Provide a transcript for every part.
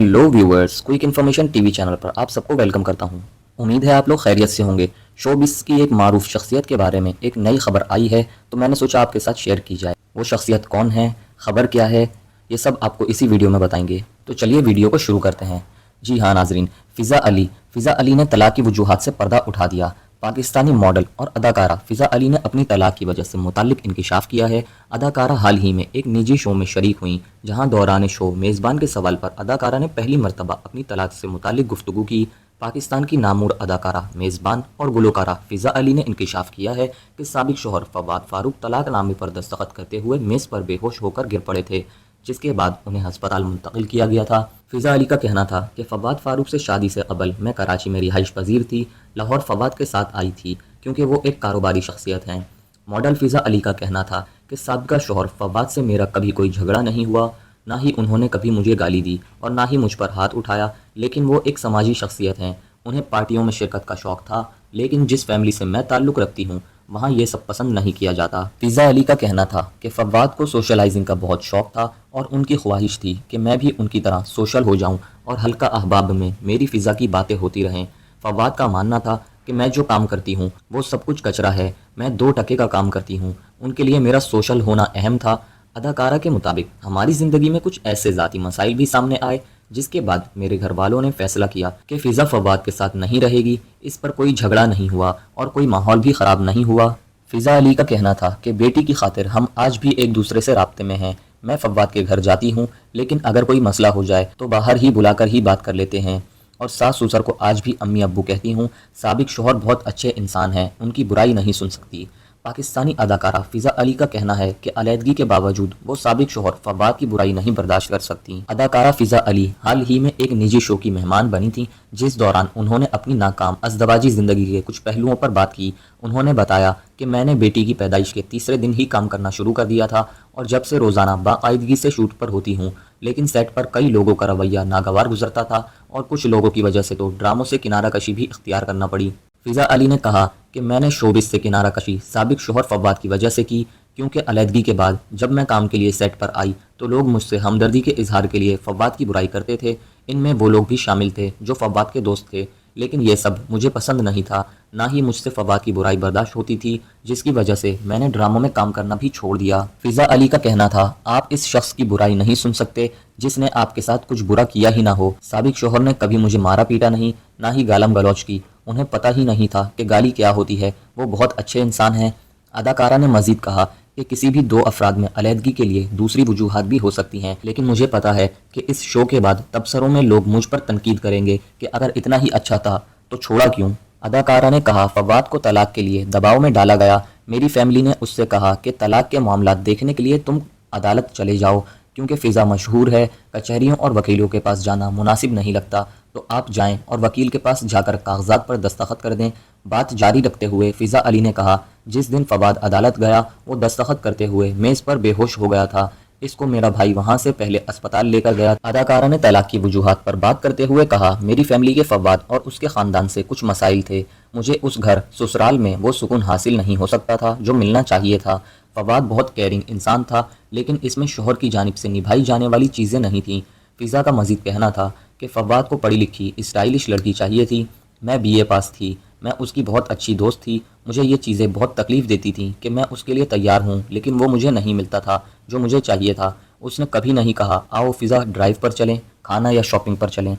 Hello viewers, quick information TV channel पर आप सबको वेलकम करता हूं। उम्मीद है आप लोग खैरियत से होंगे। शोबिस की एक मारूफ शख्सियत के बारे में एक नई खबर आई है, तो मैंने सोचा आपके साथ शेयर की जाए। वो शख्सियत कौन है, खबर क्या है, ये सब आपको इसी वीडियो में बताएंगे। तो चलिए वीडियो को शुरू करते हैं। जी हाँ नाजरीन, फ़िज़ा अली ने तलाक की वजूहात से पर्दा उठा दिया। पाकिस्तानी मॉडल और अदाकारा फ़िज़ा अली ने अपनी तलाक की वजह से मुताल्लिक इंकिशाफ किया है। अदाकारा हाल ही में एक निजी शो में शरीक हुई, जहां दौरान शो मेज़बान के सवाल पर अदाकारा ने पहली मरतबा अपनी तलाक से मुताल्लिक गुफ्तगू की। पाकिस्तान की नामूर अदाकारा, मेज़बान और गुलकारा फ़िज़ा अली ने इंकिशाफ किया है कि साबिक शौहर फवाद फारूक तलाकनामे पर दस्तखत करते हुए मेज़ पर बेहोश होकर गिर पड़े थे, जिसके बाद उन्हें हस्पताल मुंतकिल किया गया था। फ़िज़ा अली का कहना था कि फवाद फारूक से शादी से कबल मैं कराची में रिहाइश पजीर थी। लाहौर फवाद के साथ आई थी क्योंकि वो एक कारोबारी शख्सियत हैं। मॉडल फ़िज़ा अली का कहना था कि साबिका शौहर फवाद से मेरा कभी कोई झगड़ा नहीं हुआ, ना ही उन्होंने कभी मुझे गाली दी और ना ही मुझ पर हाथ उठाया, लेकिन वो एक समाजी शख्सियत हैं। उन्हें पार्टियों में शिरकत का शौक़ था, लेकिन जिस फैमिली से मैं ताल्लुक़ रखती हूँ वहाँ ये सब पसंद नहीं किया जाता। फ़िज़ा अली का कहना था कि फवाद को सोशलाइजिंग का बहुत शौक़ था और उनकी ख्वाहिश थी कि मैं भी उनकी तरह सोशल हो जाऊँ और हल्का अहबाब में मेरी फ़िज़ा की बातें होती रहें। फवाद का मानना था कि मैं जो काम करती हूँ वो सब कुछ कचरा है, मैं 2 टके का काम करती हूँ। उनके लिए मेरा सोशल होना अहम था। अदाकारा के मुताबिक हमारी ज़िंदगी में कुछ ऐसे ज़ाती मसाइल भी सामने आए, जिसके बाद मेरे घर वालों ने फैसला किया कि फ़िज़ा फवाद के साथ नहीं रहेगी। इस पर कोई झगड़ा नहीं हुआ और कोई माहौल भी ख़राब नहीं हुआ। फ़िज़ा अली का कहना था कि बेटी की खातिर हम आज भी एक दूसरे से राब्ते में हैं। मैं फवाद के घर जाती हूँ, लेकिन अगर कोई मसला हो जाए तो बाहर ही बुलाकर ही बात कर लेते हैं। और सास ससुर को आज भी अम्मी अब्बू कहती हूँ। साबिक शौहर बहुत अच्छे इंसान हैं, उनकी बुराई नहीं सुन सकती। पाकिस्तानी अदाकारा फ़िज़ा अली का कहना है कि अलैदगी के बावजूद वो साबिक शौहर फवाद की बुराई नहीं बर्दाश्त कर सकती। अदाकारा फ़िज़ा अली हाल ही में एक निजी शो की मेहमान बनी थी, जिस दौरान उन्होंने अपनी नाकाम अज़दवाजी ज़िंदगी के कुछ पहलुओं पर बात की। उन्होंने बताया कि मैंने बेटी की पैदाइश के तीसरे दिन ही काम करना शुरू कर दिया था और जब से रोज़ाना बाकायदगी से शूट पर होती हूँ, लेकिन सेट पर कई लोगों का रवैया नागवार गुजरता था और कुछ लोगों की वजह से तो ड्रामों से किनारा कशी भी इख्तियार करना पड़ी। फ़िज़ा अली ने कहा कि मैंने शोबिस से किनारा कशी साबिक शौहर फवाद की वजह से की, क्योंकि अलैदगी के बाद जब मैं काम के लिए सेट पर आई तो लोग मुझसे हमदर्दी के इजहार के लिए फवाद की बुराई करते थे। इनमें वो लोग भी शामिल थे जो फवाद के दोस्त थे, लेकिन ये सब मुझे पसंद नहीं था। ना ही मुझसे फवाद की बुराई बर्दाश्त होती थी, जिसकी वजह से मैंने ड्रामों में काम करना भी छोड़ दिया। फ़िज़ा अली का कहना था, आप इस शख्स की बुराई नहीं सुन सकते जिसने आपके साथ कुछ बुरा किया ही ना हो। साबिक शौहर ने कभी मुझे मारा पीटा नहीं, ना ही गालम गलौज की। उन्हें पता ही नहीं था कि गाली क्या होती है। वो बहुत अच्छे इंसान हैं। अदाकारा ने मजीद कहा कि किसी भी 2 अफराद में अलैदगी के लिए दूसरी वजूहात भी हो सकती हैं, लेकिन मुझे पता है कि इस शो के बाद तबसरों में लोग मुझ पर तनकीद करेंगे कि अगर इतना ही अच्छा था तो छोड़ा क्यों। अदाकारा ने कहा, फवाद को तलाक के लिए दबाव में डाला गया। मेरी फैमिली ने उससे कहा कि तलाक के मामला देखने के लिए तुम अदालत चले जाओ, क्योंकि फ़िज़ा मशहूर है, कचहरियों और वकीलों के पास जाना मुनासिब नहीं लगता, तो आप जाएं और वकील के पास जाकर कागजात पर दस्तखत कर दें। बात जारी रखते हुए फ़िज़ा अली ने कहा, जिस दिन फवाद अदालत गया वो दस्तखत करते हुए मेज़ पर बेहोश हो गया था। इसको मेरा भाई वहाँ से पहले अस्पताल लेकर गया। अदाकारा ने तलाक की वजूहात पर बात करते हुए कहा, मेरी फैमिली के फवाद और उसके ख़ानदान से कुछ मसाइल थे। मुझे उस घर ससुराल में वो सुकून हासिल नहीं हो सकता था जो मिलना चाहिए था। फवाद बहुत केयरिंग इंसान था, लेकिन इसमें शौहर की जानिब से निभाई जाने वाली चीज़ें नहीं थीं। फ़िज़ा का मज़ीद कहना था कि फवाद को पढ़ी लिखी स्टाइलिश लड़की चाहिए थी। मैं BA पास थी, मैं उसकी बहुत अच्छी दोस्त थी। मुझे ये चीज़ें बहुत तकलीफ़ देती थीं कि मैं उसके लिए तैयार हूँ, लेकिन वो मुझे नहीं मिलता था जो मुझे चाहिए था। उसने कभी नहीं कहा, आओ फ़िज़ा ड्राइव पर चलें, खाना या शॉपिंग पर चलें।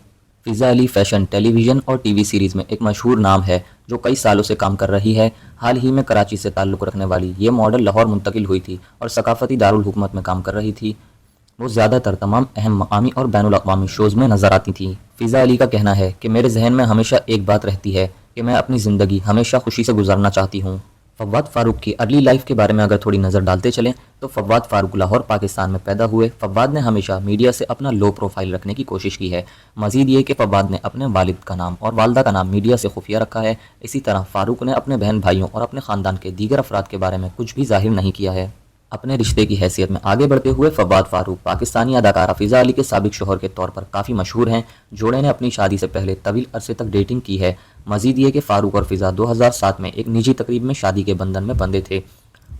फ़िज़ा अली फ़ैशन, टेलीविज़न और TV सीरीज़ में एक मशहूर नाम है जो कई सालों से काम कर रही है। हाल ही में कराची से ताल्लुक़ रखने वाली ये मॉडल लाहौर मुंतकिल हुई थी और सकाफ़ती दारुल हुकूमत में काम कर रही थी। वो ज़्यादातर तमाम अहम मकामी और बैनुल अक़वामी शोज़ में नज़र आती थी। फ़िज़ा अली का कहना है कि मेरे जहन में हमेशा एक बात रहती है कि मैं अपनी ज़िंदगी हमेशा खुशी से गुजारना चाहती हूँ। फवाद फारूक की अर्ली लाइफ के बारे में अगर थोड़ी नज़र डालते चलें तो फवाद फारूक लाहौर पाकिस्तान में पैदा हुए। फवाद ने हमेशा मीडिया से अपना लो प्रोफाइल रखने की कोशिश की है। मज़ीद ये कि फवाद ने अपने वालिद का नाम और वालदा का नाम मीडिया से खुफिया रखा है। इसी तरह फारूक ने अपने बहन भाइयों और अपने ख़ानदान के दीगर अफराद के बारे में कुछ भी ज़ाहिर नहीं किया है। अपने रिश्ते की हैसियत में आगे बढ़ते हुए फवाद फारूक पाकिस्तानी अदाकारा फ़िज़ा अली के साबिक शौहर के तौर पर काफ़ी मशहूर हैं। जोड़े ने अपनी शादी से पहले तवील अरसे तक डेटिंग की है। मज़ीद ये कि फ़ारूक और फ़िज़ा 2007 में एक निजी तकरीब में शादी के बंधन में बंधे थे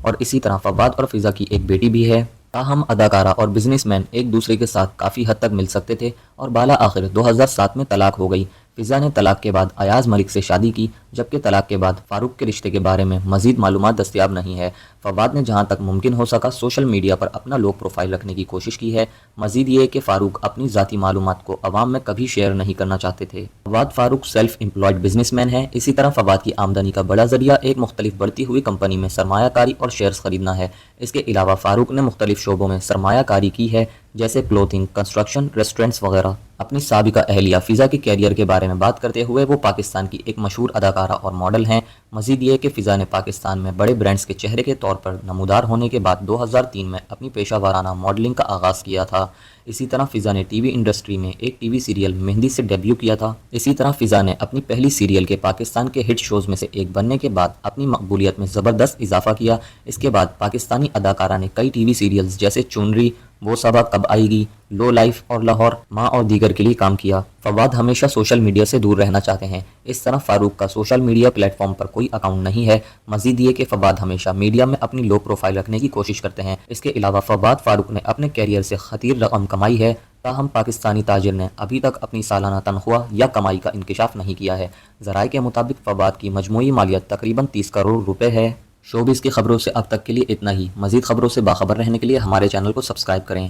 और इसी तरह फवाद और फ़िज़ा की एक बेटी भी है। تاہم اداکارہ اور بزنس مین ایک دوسرے کے ساتھ کافی حد تک مل سکتے تھے اور بالا آخر 2007 میں طلاق ہو گئی۔ فضا نے طلاق کے بعد ایاز ملک سے شادی کی، جبکہ طلاق کے بعد فاروق کے رشتے کے بارے میں مزید معلومات دستیاب نہیں ہے۔ فواد نے جہاں تک ممکن ہو سکا سوشل میڈیا پر اپنا لو پروفائل رکھنے کی کوشش کی ہے۔ مزید یہ کہ فاروق اپنی ذاتی معلومات کو عوام میں کبھی شیئر نہیں کرنا چاہتے تھے۔ فواد فاروق سیلف امپلائڈ بزنس مین ہے۔ اسی طرح فواد کی آمدنی کا بڑا ذریعہ ایک مختلف بڑھتی ہوئی کمپنی میں سرمایہ کاری اور شیئرز خریدنا ہے۔ اس کے علاوہ فاروق نے مختلف شعبوں میں سرمایہ کاری کی ہے، جیسے کلوتھنگ، کنسٹرکشن، ریسٹورنٹس وغیرہ۔ اپنی سابقہ اہلیہ فضا کے کیریئر کے بارے میں بات کرتے ہوئے وہ پاکستان کی ایک مشہور اداکارہ اور ماڈل ہیں۔ مزید یہ کہ فضا نے پاکستان میں بڑے برانڈز کے چہرے کے طور پر نمودار ہونے کے بعد 2003 میں اپنی پیشہ ورانہ ماڈلنگ کا آغاز کیا تھا۔ اسی طرح فضا نے ٹی وی انڈسٹری میں ایک ٹی وی سیریل مہندی سے ڈیبیو کیا تھا۔ اسی طرح فضا نے اپنی پہلی سیریل کے پاکستان کے ہٹ شوز میں سے ایک بننے کے بعد اپنی مقبولیت میں زبردست اضافہ کیا۔ اس کے بعد پاکستانی اداکارہ نے کئی ٹی وی سیریلز جیسے چونری، وہ صبا کب آئے گی، لو لائف اور لاہور، ماں اور دیگر کے لیے کام کیا۔ فواد ہمیشہ سوشل میڈیا سے دور رہنا چاہتے ہیں۔ اس طرح فاروق کا سوشل میڈیا پلیٹ فارم پر کوئی اکاؤنٹ نہیں ہے۔ مزید یہ کہ فواد ہمیشہ میڈیا میں اپنی لو پروفائل رکھنے کی کوشش کرتے ہیں۔ اس کے علاوہ فواد فاروق نے اپنے کیریئر سے خطیر رقم کمائی ہے، تاہم پاکستانی تاجر نے ابھی تک اپنی سالانہ تنخواہ یا کمائی کا انکشاف نہیں کیا ہے۔ ذرائع کے مطابق فواد کی مجموعی مالیت تقریباً 30 کروڑ روپے ہے۔ شوبز کی خبروں سے اب تک کے لیے اتنا ہی۔ مزید خبروں سے باخبر رہنے کے لیے ہمارے چینل کو سبسکرائب کریں۔